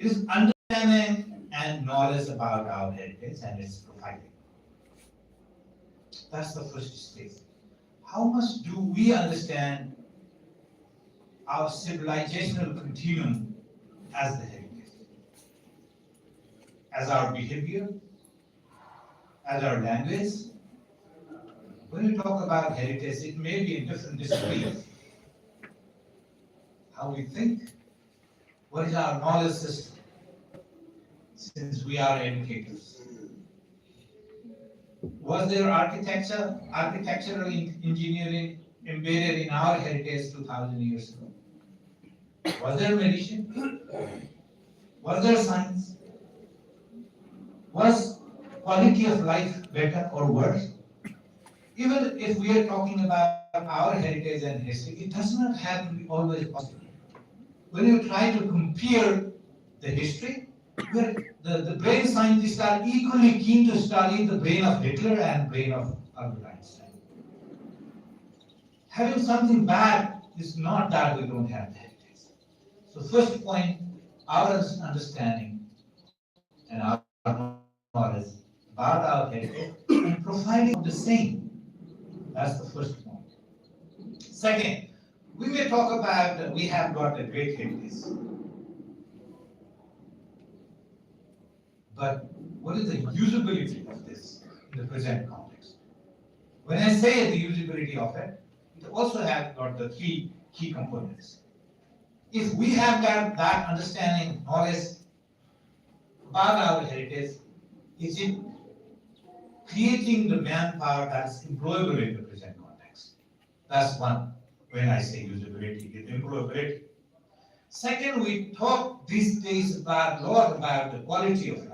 is understanding and knowledge about our heritage and its profiling. That's the first stage. How much do we understand our civilizational continuum as the heritage, as our behavior, as our language? When we talk about heritage, it may be in different disciplines. How we think, what is our knowledge system, since we are educators. Was there architectural engineering embedded in our heritage 2000 years ago? Was there medicine? Was there science? Was quality of life better or worse? Even if we are talking about our heritage and history, it does not have to be always positive. When you try to compare the history, where the brain scientists are equally keen to study the brain of Hitler and brain of Albert Einstein. Having something bad is not that we don't have the heritage. So first point, our understanding and our knowledge about our heritage and profiling of the same. That's the first point. Second, we may talk about we have got a great heritage. But what is the usability of this in the present context? When I say the usability of it, it also has got the three key components. If we have got that understanding, knowledge about our heritage, is it creating the manpower that's employable in the present context? That's one. When I say usability, it's employability. Second, we talk these days about a lot about the quality of life.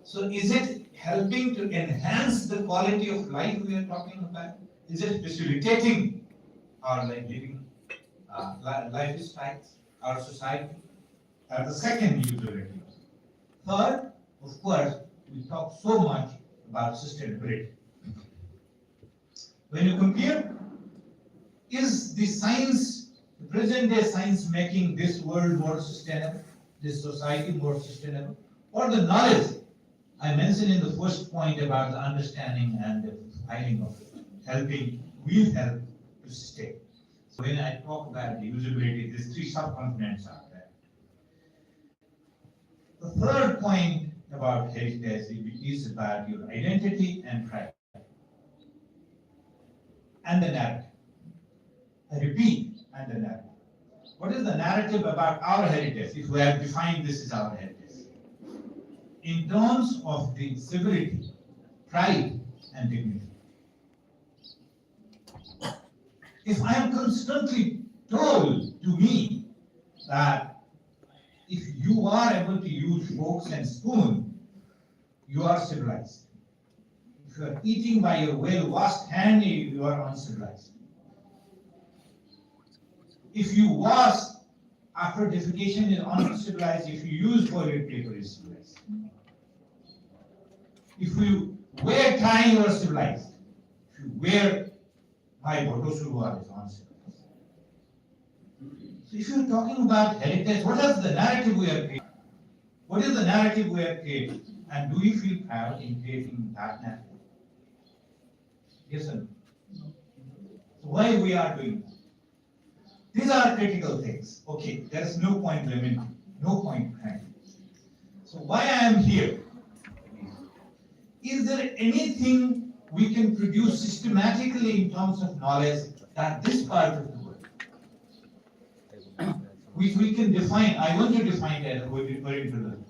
So is it helping to enhance the quality of life we are talking about? Is it facilitating our living lifestyles, our society? That's the second usability. Third, of course, we talk so much about sustainability. When you compare, is the science, the present day science making this world more sustainable, this society more sustainable, or the knowledge I mentioned in the first point about the understanding and the finding of it, will help to sustain. So when I talk about the usability, these three subcomponents are there. The third point about heritage is about your identity and pride and the narrative. I repeat, and the narrative. What is the narrative about our heritage if we have defined this as our heritage? In terms of the civility, pride, and dignity. If I am constantly told to me that if you are able to use forks and spoon, you are civilized. If you are eating by your well-washed hand, you are uncivilized. If you wash after defecation is uncivilized, if you use toilet paper is civilized. If you wear tie, you are civilized. If you wear my botosulwar is uncivilized. So if you're talking about heritage, what is the narrative we are creating? What is the narrative we are creating? And do you feel proud in creating that narrative? Yes or no? So why we are doing that? These are critical things. Okay, there is no point limiting, no point crying. So why I am here? Is there anything we can produce systematically in terms of knowledge that this part of the world, which we can define, I want to define it as Orientalism.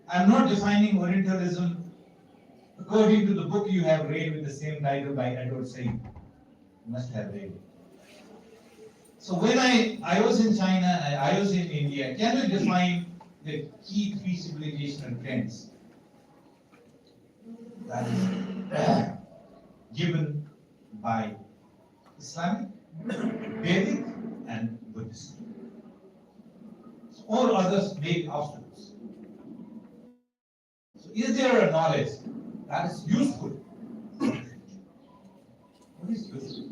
I'm not defining Orientalism according to the book you have read with the same title by Edward Said. You must have read it. So when I was in China, I was in India, can we define the key three civilizational trends that is given by Islamic, Vedic, and Buddhist? So all others make obstacles. So is there a knowledge that is useful? What is useful?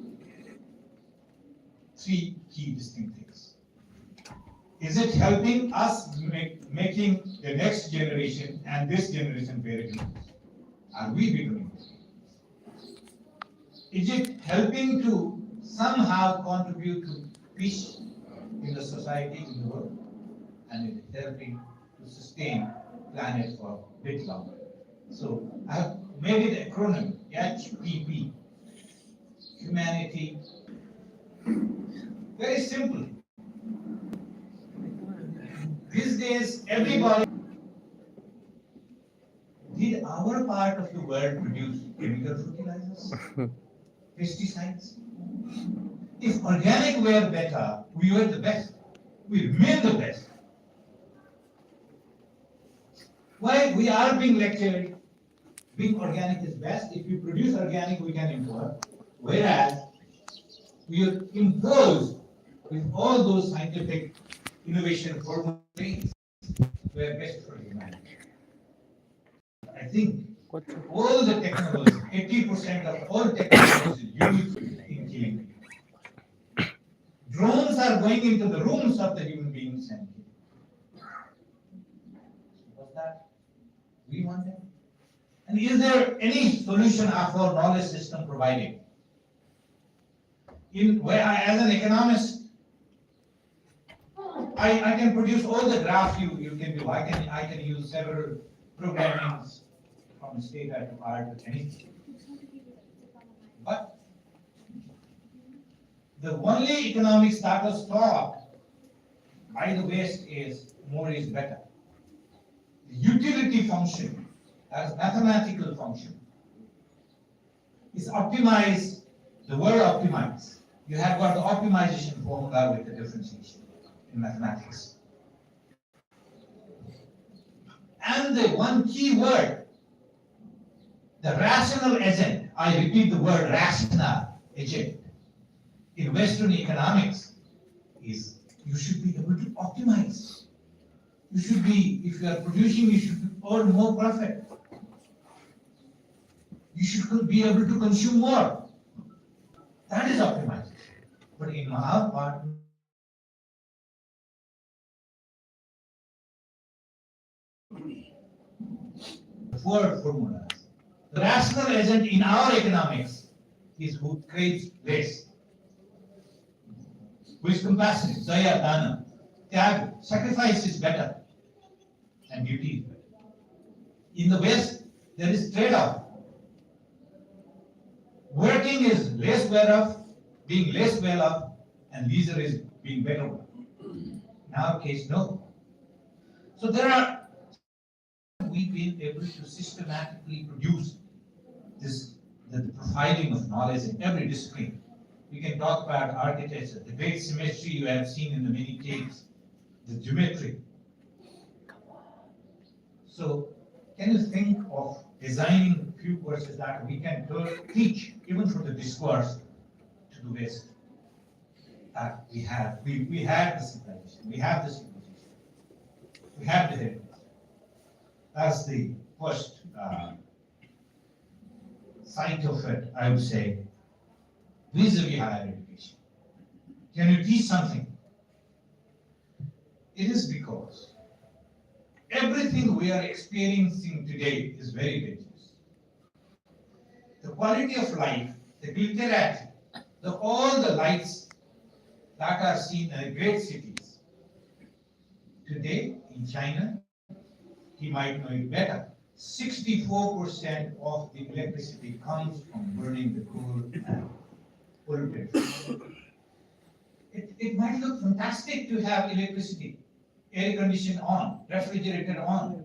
Three key distinct things. Is it helping us making the next generation and this generation very good? Are we becoming this? Is it helping to somehow contribute to peace in the society, in the world? And it is helping to sustain planet for a bit longer. So I have made it acronym HPP, humanity. Very simple. These days, everybody, did our part of the world produce chemical fertilizers, pesticides? If organic were better, we were the best. We remain the best. Why we are being lectured, being organic is best. If we produce organic, we can import. Whereas we are imposed with all those scientific innovation hormone things were best for humanity. I think all the technologies, 80% of all technologies used in killing people. Drones are going into the rooms of the human beings and killing. What's that? We want them. And is there any solution of our knowledge system providing? In where I, as an economist, I can produce all the graphs you can do. I can use several programmings from state art to art to anything. But the only economics that was taught by the West is more is better. The utility function, as mathematical function, is optimize the word optimize. You have got the optimization formula with the differentiation in mathematics. And the one key word, the rational agent, I repeat the word rational agent, in Western economics is you should be able to optimize. You should be, if you are producing, you should earn more profit. You should be able to consume more. That is optimization. But in our part, four formulas. The rational agent in our economics is who creates waste, who is compassionate, daya, dana, tyag, sacrifice is better, and duty is better. In the West, there is trade-off. Working is less well off, being less well off, and leisure is being better off. In our case, no. So there are, we've been able to systematically produce this, the profiling of knowledge in every discipline. We can talk about architecture, the great symmetry you have seen in the many caves, the geometry. So can you think of designing a few courses that we can teach, even for the discourse, to the West? That we have the civilization, we have the civilization, we have the heritage. That's the first side of it, I would say, vis-a-vis higher education. Can you teach something? It is because everything we are experiencing today is very dangerous. The quality of life, the glitterati, all the lights that are seen in great cities. Today in China, he might know it better, 64% of the electricity comes from burning the coal and polluted. It might look fantastic to have electricity, air conditioning on, refrigerator on,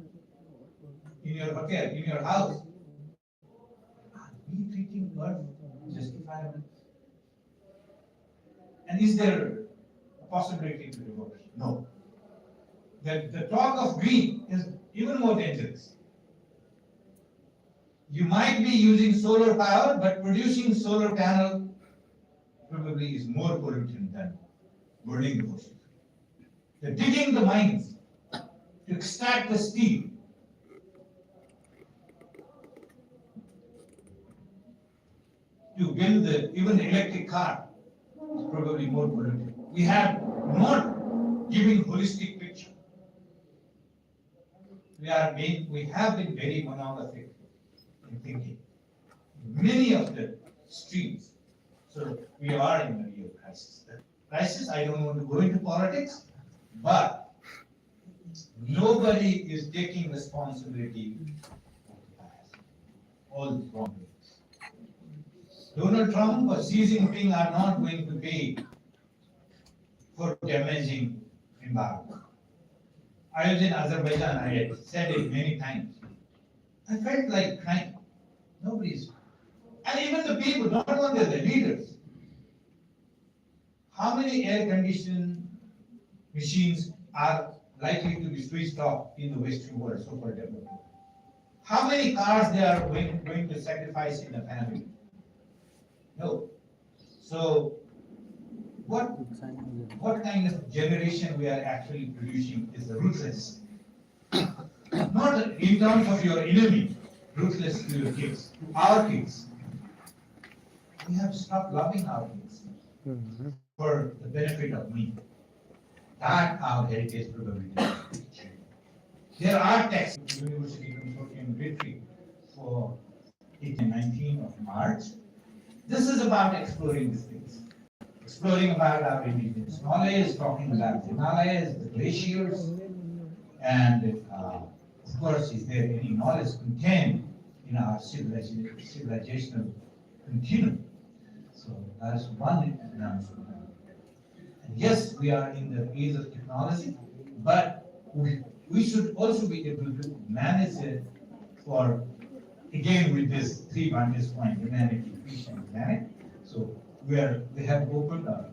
in your hotel, in your house. Are we treating Earth justifiably? And is there a possibility to reverse? No. The talk of green is even more dangerous. You might be using solar power, but producing solar panel probably is more pollutant than burning the fossil. They're digging the mines to extract the steel. To build even the electric car is probably more pollutant. We have not giving holistic picture. We have been very monolithic in thinking. Many of the streams. So we are in a real crisis. The crisis, I don't want to go into politics, but nobody is taking responsibility of the past. All wrong ways. Donald Trump or Xi Jinping are not going to pay for damaging environment. I was in Azerbaijan, I had said it many times. I felt like crying. Nobody's. And even the people, not only the leaders. How many air conditioned machines are likely to be switched off in the Western world, so-called developed world? How many cars they are going to sacrifice in a family? No. So, what kind of generation we are actually producing is the ruthless. Not in terms of your enemy, ruthless to your kids, our kids. We have stopped loving our kids for the benefit of me. That our heritage probably. There are texts, University Consortium retreat for 18 and 19 of March. This is about exploring these things. Exploring about our indigenous knowledge, talking about the Himalayas, the glaciers, and of course, is there any knowledge contained in our civilizational continuum? So that's one announcement. And yes, we are in the age of technology, but we should also be able to manage it for, again, with this 3 vantage point, humanity, peace, and planet. So we have opened a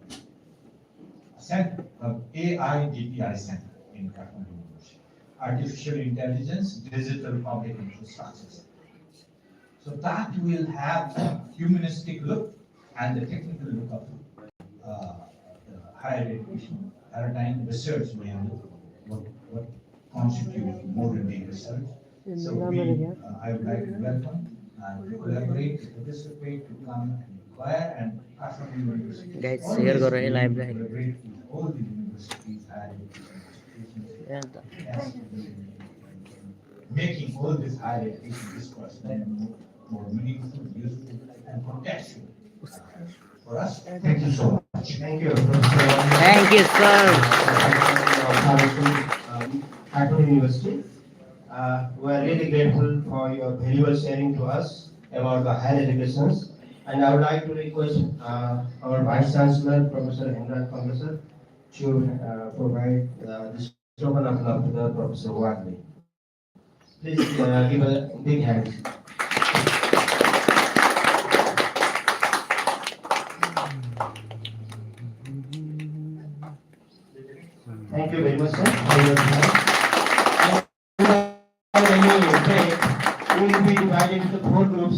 center, an AIDPI center in Kathmandu University. Artificial Intelligence, Digital Public Infrastructure. So that will have a humanistic look and the technical look of the higher education paradigm research behind what constitutes modern day research. So I would like to welcome and to collaborate, to participate, to come and inquire, and Kathmandu University. Guys, share करो ये live में. Collaborate with all the universities, higher education institutions, making all this higher education discourse more meaningful, useful, and contextual for us. Thank you so much. Thank you. Thank you, sir. Kathmandu University. We are really grateful for your valuable sharing to us about the higher educations. And I would like to request our Vice Chancellor, Professor Hemraj Professor, to provide this token of love to the Professor Wadley. Please give a big hand. Thank you very much, sir, for your time.